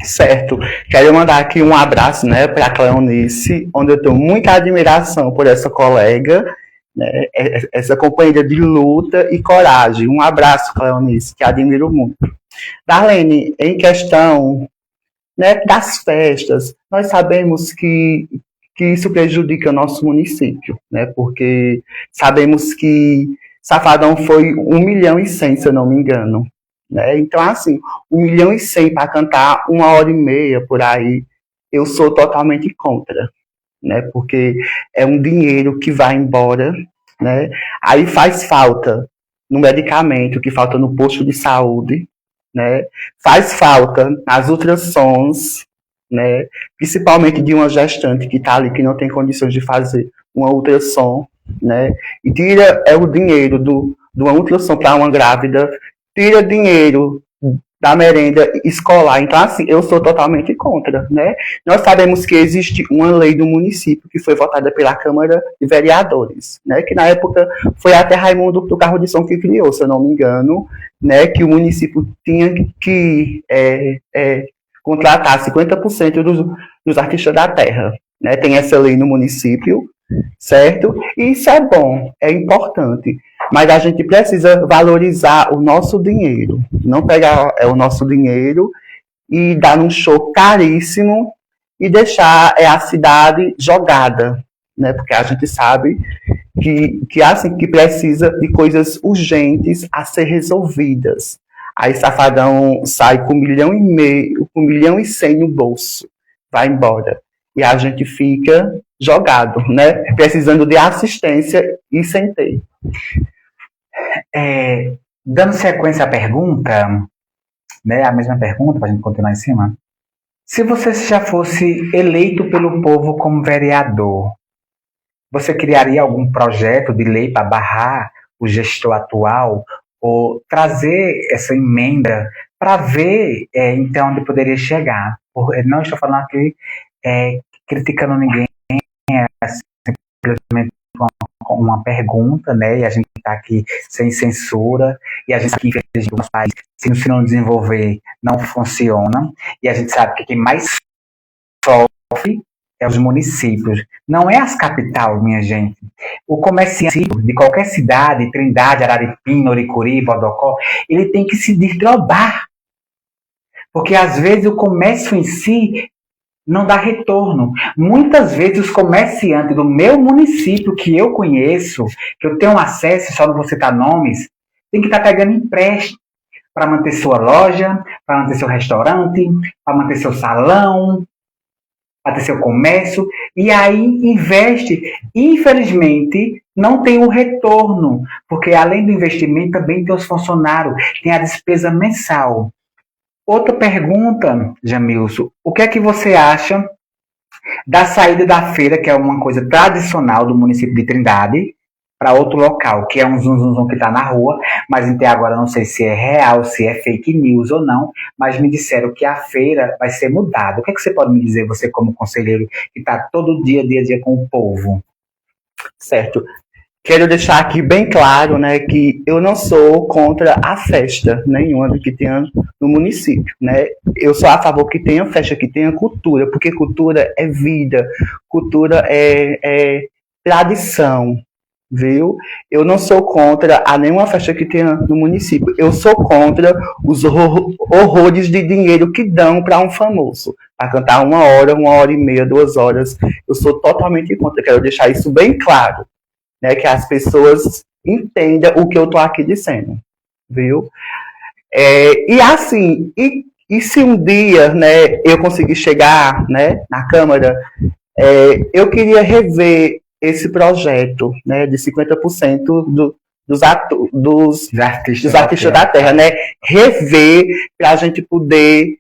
Certo. Quero mandar aqui um abraço, né, para a Cleonice, onde eu tenho muita admiração por essa colega, né, essa companheira de luta e coragem. Um abraço, Cleonice, que admiro muito. Darlene, em questão, né, das festas, nós sabemos que isso prejudica o nosso município, né, porque sabemos que Safadão foi 1.100.000, se eu não me engano. Né? Então, assim, 1.100.000 para cantar 1h30 por aí, eu sou totalmente contra, né? Porque é um dinheiro que vai embora, né? Aí faz falta no medicamento, que falta no posto de saúde, né? Faz falta nas ultrassons, né? Principalmente de uma gestante que está ali, que não tem condições de fazer uma ultrassom, né? E tira o dinheiro de uma ultrassom para uma grávida, tira dinheiro da merenda escolar. Então, assim, eu sou totalmente contra, né? Nós sabemos que existe uma lei do município que foi votada pela Câmara de Vereadores, né? Que na época foi até Raimundo do Carro de Som que criou, se eu não me engano, né? Que o município tinha que contratar 50% dos artistas da terra, né? Tem essa lei no município, certo? E isso é bom, é importante. Mas a gente precisa valorizar o nosso dinheiro. Não pegar o nosso dinheiro e dar um show caríssimo e deixar a cidade jogada, né? Porque a gente sabe que precisa de coisas urgentes a ser resolvidas. Aí Safadão sai com 1.500.000, com 1.100.000 no bolso, vai embora. E a gente fica jogado, né? Precisando de assistência e sem ter. Dando sequência à pergunta, né, a mesma pergunta, para a gente continuar em cima. Se você já fosse eleito pelo povo como vereador, você criaria algum projeto de lei para barrar o gestor atual ou trazer essa emenda para ver então onde poderia chegar. Não estou falando aqui criticando ninguém, é simplesmente uma pergunta, né? E a gente está aqui sem censura, e a gente aqui, infelizmente, no nosso país, se não desenvolver, não funciona, e a gente sabe que quem mais sofre é os municípios, não é as capitais, minha gente. O comerciante de qualquer cidade, Trindade, Araripina, Oricuri, Bodocó, ele tem que se desdobrar, porque às vezes o comércio em si não dá retorno. Muitas vezes os comerciantes do meu município, que eu conheço, que eu tenho acesso, só não vou citar nomes, tem que estar pegando empréstimo para manter sua loja, para manter seu restaurante, para manter seu salão, para ter seu comércio, e aí investe. Infelizmente, não tem o retorno, porque além do investimento também tem os funcionários, tem a despesa mensal. Outra pergunta, Jamilson, o que é que você acha da saída da feira, que é uma coisa tradicional do município de Trindade, para outro local, que é um zum que está na rua, mas até agora não sei se é real, se é fake news ou não, mas me disseram que a feira vai ser mudada. O que é que você pode me dizer, você como conselheiro, que está todo dia a dia com o povo? Certo. Quero deixar aqui bem claro, né, que eu não sou contra a festa nenhuma que tenha no município, né? Eu sou a favor que tenha festa, que tenha cultura, porque cultura é vida, cultura é tradição, viu? Eu não sou contra a nenhuma festa que tenha no município. Eu sou contra os horrores de dinheiro que dão para um famoso, para cantar 1 hora, 1 hora e meia, 2 horas. Eu sou totalmente contra. Quero deixar isso bem claro. Né, que as pessoas entendam o que eu estou aqui dizendo, viu? E assim, e se um dia, né, eu conseguir chegar, né, na Câmara, eu queria rever esse projeto, né, de 50% dos artistas da terra, né, rever para a gente poder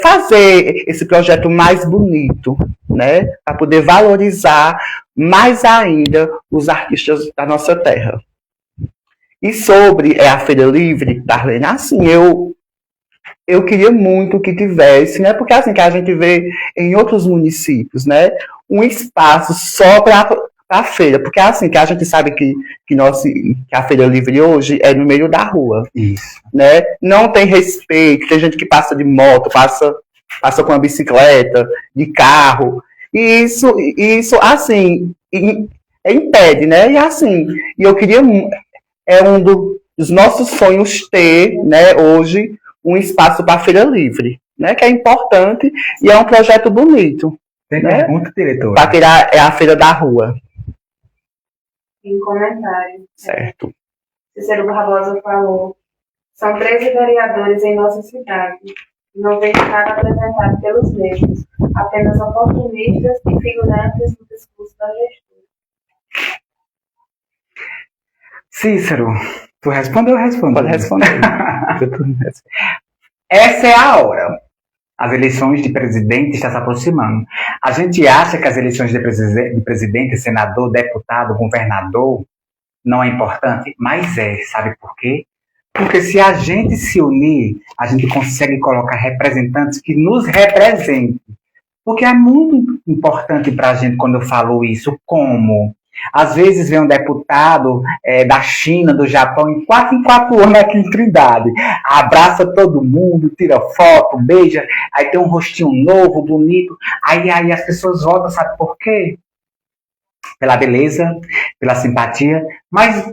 fazer esse projeto mais bonito, né, para poder valorizar mais ainda os artistas da nossa terra. E sobre a Feira Livre, Darlene, assim, eu queria muito que tivesse, né, porque assim que a gente vê em outros municípios, né, um espaço só para a feira, porque assim que a gente sabe que a Feira Livre hoje é no meio da rua. Isso. Né? Não tem respeito, tem gente que passa de moto, passa com a bicicleta, de carro, e isso assim, impede, né? E assim, eu queria, um dos nossos sonhos ter, né, hoje, um espaço para a Feira Livre, né? Que é importante e é um projeto bonito. Tem né? pergunta, diretor? Para tirar a Feira da Rua. Em comentário. Certo. Cícero Barbosa falou: são 13 vereadores em nossa cidade. Não vejo nada apresentado pelos mesmos, apenas oportunistas e figurantes no discurso da gestora. Cícero, tu responde ou eu respondo? Pode responder. Essa é a hora. As eleições de presidente estão se aproximando. A gente acha que as eleições de presidente, senador, deputado, governador não é importante, mas sabe por quê? Porque se a gente se unir, a gente consegue colocar representantes que nos representem. Porque é muito importante para a gente quando eu falo isso, como às vezes vem um deputado da China, do Japão, em 4 anos aqui em Trindade, abraça todo mundo, tira foto, beija, aí tem um rostinho novo, bonito, aí as pessoas votam, sabe por quê? Pela beleza, pela simpatia, mas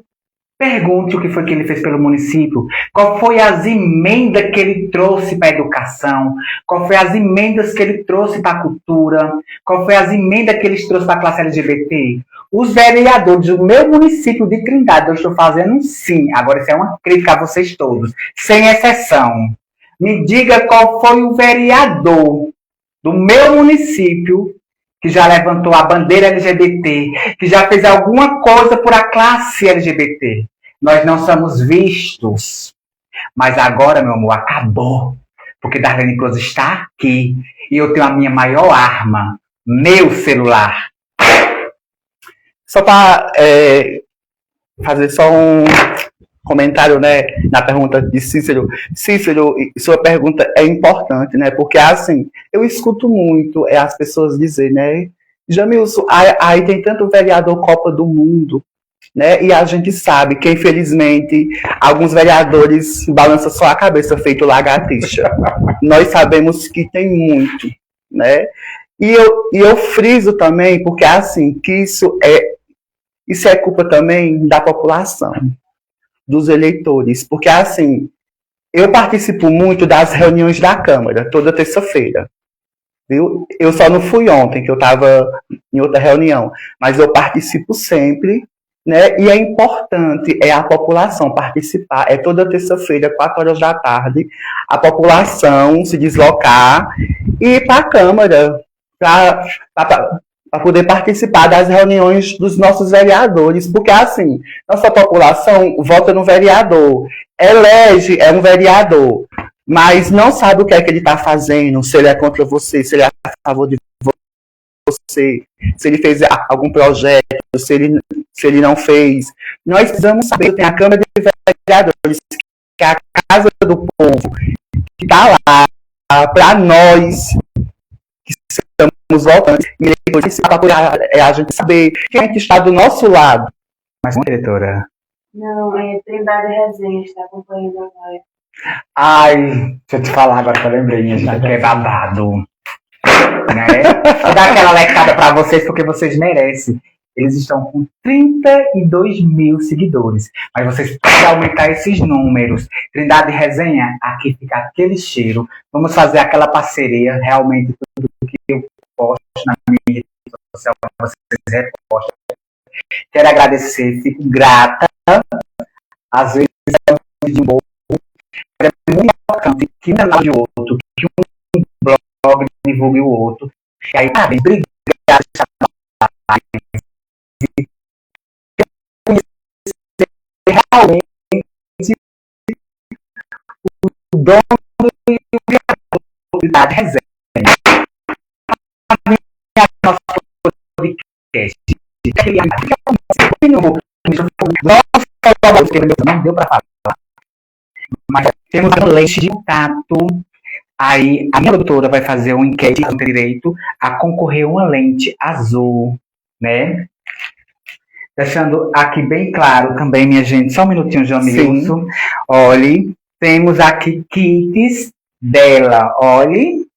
pergunte o que foi que ele fez pelo município, qual foi as emendas que ele trouxe para a educação, qual foi as emendas que ele trouxe para a cultura, qual foi as emendas que ele trouxe para a classe LGBT. Os vereadores do meu município de Trindade, eu estou fazendo sim, agora isso é uma crítica a vocês todos, sem exceção. Me diga qual foi o vereador do meu município que já levantou a bandeira LGBT, que já fez alguma coisa por a classe LGBT. Nós não somos vistos. Mas agora, meu amor, acabou. Porque Darlene Close está aqui. E eu tenho a minha maior arma, meu celular. Só para fazer só comentário, né, na pergunta de Cícero. Cícero, sua pergunta é importante, né, porque assim, eu escuto muito as pessoas dizer, né, Jamilson, aí tem tanto vereador Copa do Mundo, né, e a gente sabe que, infelizmente, alguns vereadores balançam só a cabeça feito lagartixa. Nós sabemos que tem muito, né, e eu friso também, porque assim, que isso é culpa também da população, dos eleitores, porque assim, eu participo muito das reuniões da Câmara, toda terça-feira, viu? Eu só não fui ontem, que eu estava em outra reunião, mas eu participo sempre, né? E é importante a população participar, é toda terça-feira, 4 horas da tarde, a população se deslocar e ir para a Câmara, para poder participar das reuniões dos nossos vereadores, porque assim, nossa população vota no vereador, elege um vereador, mas não sabe o que é que ele está fazendo, se ele é contra você, se ele é a favor de você, se ele fez algum projeto, se ele não fez. Nós precisamos saber, tem a Câmara de Vereadores, que é a Casa do Povo, que está lá para nós, que estamos voltando, e depois a gente saber quem é que está do nosso lado. Mas, diretora? Não, é Trindade Resenha, está acompanhando a live. Ai, deixa eu te falar agora que eu lembrei, minha gente, que é babado. Né? Vou dar aquela lecada pra vocês, porque vocês merecem. Eles estão com 32 mil seguidores. Mas vocês podem aumentar esses números. Trindade Resenha, aqui fica aquele cheiro. Vamos fazer aquela parceria. Realmente, tudo que eu posto na minha rede social, vocês repostam. Quero agradecer, fico grata. Às vezes é de um pouco. É muito importante que um canal de outro, que um blog divulgue o outro. E aí, obrigado. Realmente o dono e o criador da resenha. Nosso podcast. Não deu para falar. Mas temos um lente de contato. Aí a minha produtora vai fazer uma enquete com direito a concorrer uma lente azul, né? Deixando aqui bem claro também, minha gente, só um minutinho, Jamilson. Olhe, temos aqui kits dela, olhe.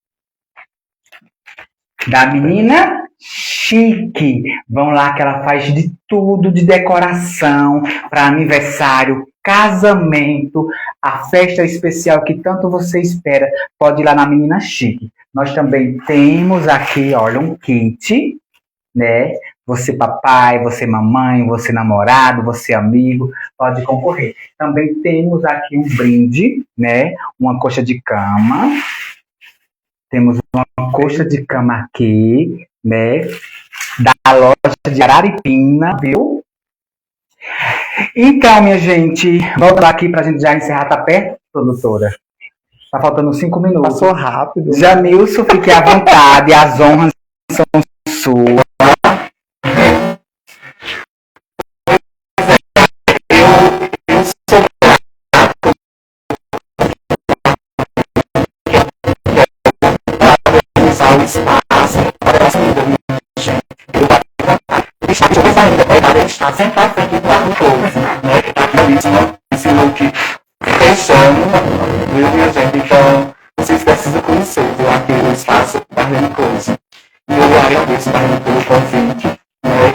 Da menina chique. Vão lá que ela faz de tudo, de decoração, para aniversário, casamento, a festa especial que tanto você espera. Pode ir lá na menina chique. Nós também temos aqui, olha, um kit, né? Você papai, você mamãe, você namorado, você amigo, pode concorrer. Também temos aqui um brinde, né? Uma coxa de cama. Temos uma coxa de cama aqui, né? Da loja de Araripina, viu? Então, minha gente, vamos lá aqui pra gente já encerrar. Tá perto, produtora? Tá faltando 5 minutos. Passou rápido. Jamilson, fique à vontade, as honras são suas. O espaço para as gente. Eu está sempre à frente do arroz, né? Aqui esse look fechando, viu, minha gente? Então, vocês precisam conhecer, viu, aqui o espaço da Renicoso. E eu agradeço pelo convite, né?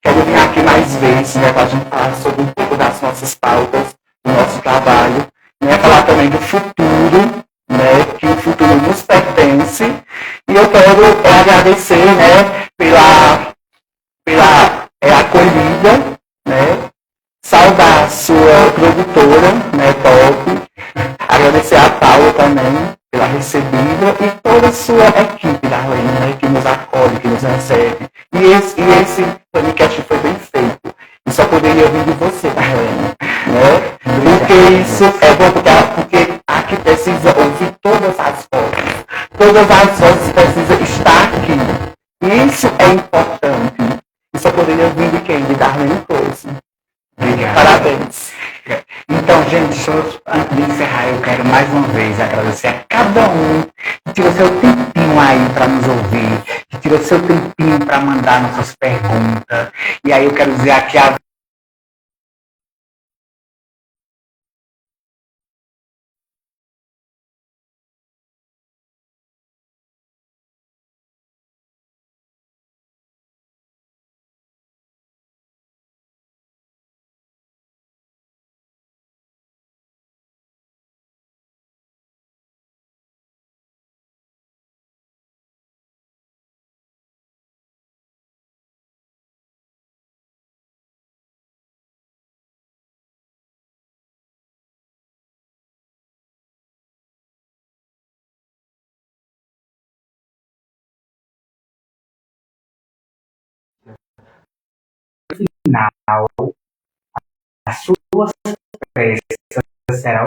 Quero vir aqui mais vezes, né, para a gente falar sobre um pouco das nossas pautas, do nosso trabalho, né? Falar também do futuro, né? Que o futuro nos pertence. E eu quero agradecer, né, pela acolhida, né, saudar sua produtora, né, top, agradecer a Paula também pela recebida e toda a sua equipe da Arlene, né, que nos acolhe, que nos recebe. E esse podcast foi bem feito. E só poderia vir de você, Arlene, né, porque isso é bom, porque aqui precisa ouvir todas as vozes. Todas as vozes precisam estar aqui. Isso é importante. E só poderia vir de quem? De Darlene Coisa. Obrigado. Parabéns. tira seu tempinho aí para nos ouvir, que tira seu tempinho para mandar nossas perguntas. E aí eu quero dizer aqui a final, as suas preces serão